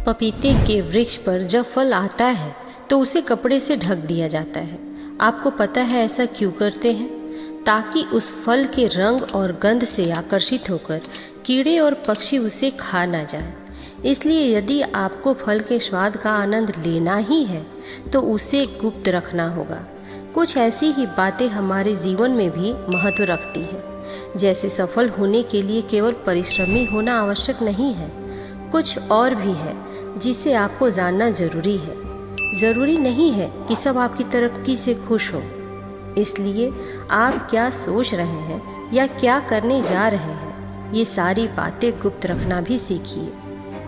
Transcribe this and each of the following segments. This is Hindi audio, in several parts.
पपीते के वृक्ष पर जब फल आता है तो उसे कपड़े से ढक दिया जाता है। आपको पता है ऐसा क्यों करते हैं? ताकि उस फल के रंग और गंध से आकर्षित होकर कीड़े और पक्षी उसे खा ना जाए। इसलिए यदि आपको फल के स्वाद का आनंद लेना ही है तो उसे गुप्त रखना होगा। कुछ ऐसी ही बातें हमारे जीवन में भी महत्व रखती हैं। जैसे सफल होने के लिए केवल परिश्रमी होना आवश्यक नहीं है, कुछ और भी है जिसे आपको जानना जरूरी है। ज़रूरी नहीं है कि सब आपकी तरक्की से खुश हो। इसलिए आप क्या सोच रहे हैं या क्या करने जा रहे हैं, ये सारी बातें गुप्त रखना भी सीखिए,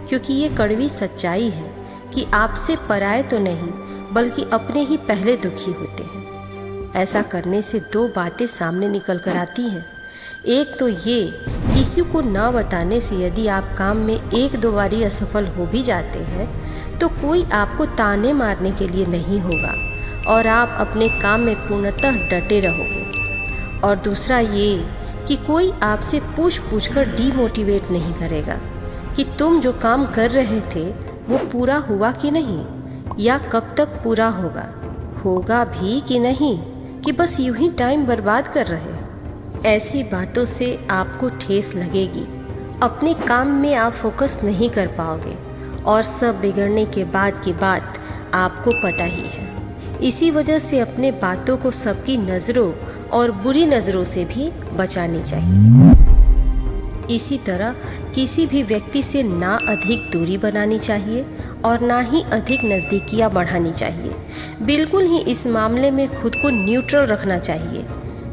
क्योंकि ये कड़वी सच्चाई है कि आपसे पराये तो नहीं बल्कि अपने ही पहले दुखी होते हैं। ऐसा करने से दो बातें सामने निकल कर आती हैं। एक तो ये, किसी को न बताने से यदि आप काम में एक दो बारी असफल हो भी जाते हैं तो कोई आपको ताने मारने के लिए नहीं होगा और आप अपने काम में पूर्णतः डटे रहोगे। और दूसरा ये कि कोई आपसे पूछ कर डीमोटिवेट नहीं करेगा कि तुम जो काम कर रहे थे वो पूरा हुआ कि नहीं, या कब तक पूरा होगा भी कि नहीं, कि बस यूं ही टाइम बर्बाद कर रहे हैं। ऐसी बातों से आपको ठेस लगेगी, अपने काम में आप फोकस नहीं कर पाओगे और सब बिगड़ने के बाद की बात आपको पता ही है। इसी वजह से अपने बातों को सबकी नज़रों और बुरी नज़रों से भी बचानी चाहिए। इसी तरह किसी भी व्यक्ति से ना अधिक दूरी बनानी चाहिए और ना ही अधिक नज़दीकियाँ बढ़ानी चाहिए। बिल्कुल ही इस मामले में खुद को न्यूट्रल रखना चाहिए।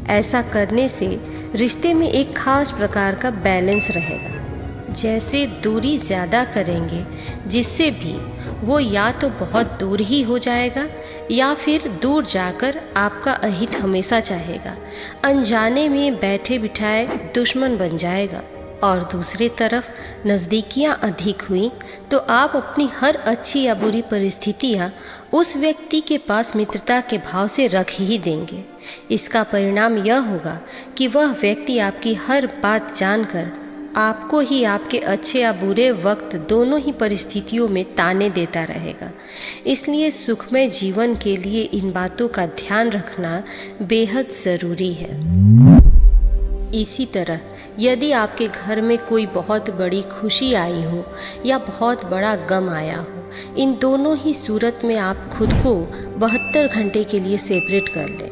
ऐसा करने से रिश्ते में एक खास प्रकार का बैलेंस रहेगा। जैसे दूरी ज़्यादा करेंगे जिससे भी वो या तो बहुत दूर ही हो जाएगा या फिर दूर जाकर आपका अहित हमेशा चाहेगा, अनजाने में बैठे बिठाए दुश्मन बन जाएगा। और दूसरी तरफ नज़दीकियाँ अधिक हुई तो आप अपनी हर अच्छी या बुरी परिस्थितियाँ उस व्यक्ति के पास मित्रता के भाव से रख ही देंगे। इसका परिणाम यह होगा कि वह व्यक्ति आपकी हर बात जानकर आपको ही आपके अच्छे या बुरे वक्त दोनों ही परिस्थितियों में ताने देता रहेगा। इसलिए सुखमय जीवन के लिए इन बातों का ध्यान रखना बेहद ज़रूरी है। इसी तरह यदि आपके घर में कोई बहुत बड़ी खुशी आई हो या बहुत बड़ा गम आया हो, इन दोनों ही सूरत में आप खुद को 72 घंटे के लिए सेपरेट कर लें,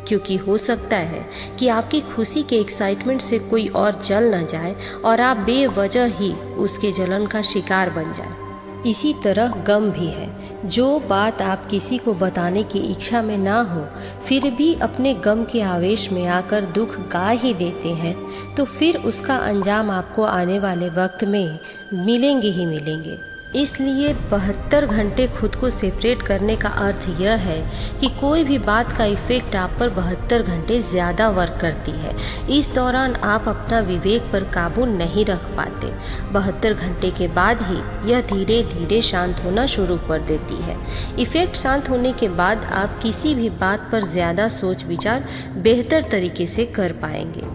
क्योंकि हो सकता है कि आपकी खुशी के एक्साइटमेंट से कोई और जल ना जाए और आप बेवजह ही उसके जलन का शिकार बन जाए। इसी तरह गम भी है। जो बात आप किसी को बताने की इच्छा में ना हो फिर भी अपने गम के आवेश में आकर दुख गा ही देते हैं, तो फिर उसका अंजाम आपको आने वाले वक्त में मिलेंगे ही मिलेंगे। इसलिए 72 घंटे खुद को सेपरेट करने का अर्थ यह है कि कोई भी बात का इफ़ेक्ट आप पर 72 घंटे ज़्यादा वर्क करती है। इस दौरान आप अपना विवेक पर काबू नहीं रख पाते। 72 घंटे के बाद ही यह धीरे धीरे शांत होना शुरू कर देती है। इफ़ेक्ट शांत होने के बाद आप किसी भी बात पर ज़्यादा सोच विचार बेहतर तरीके से कर पाएंगे।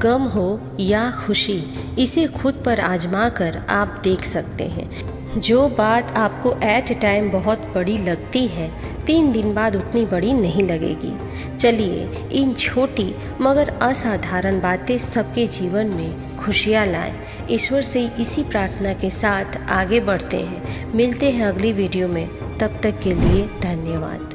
गम हो या खुशी, इसे खुद पर आजमा कर आप देख सकते हैं। जो बात आपको एट ए टाइम बहुत बड़ी लगती है 3 दिन बाद उतनी बड़ी नहीं लगेगी। चलिए इन छोटी मगर असाधारण बातें सबके जीवन में खुशियाँ लाएं। ईश्वर से इसी प्रार्थना के साथ आगे बढ़ते हैं। मिलते हैं अगली वीडियो में, तब तक के लिए धन्यवाद।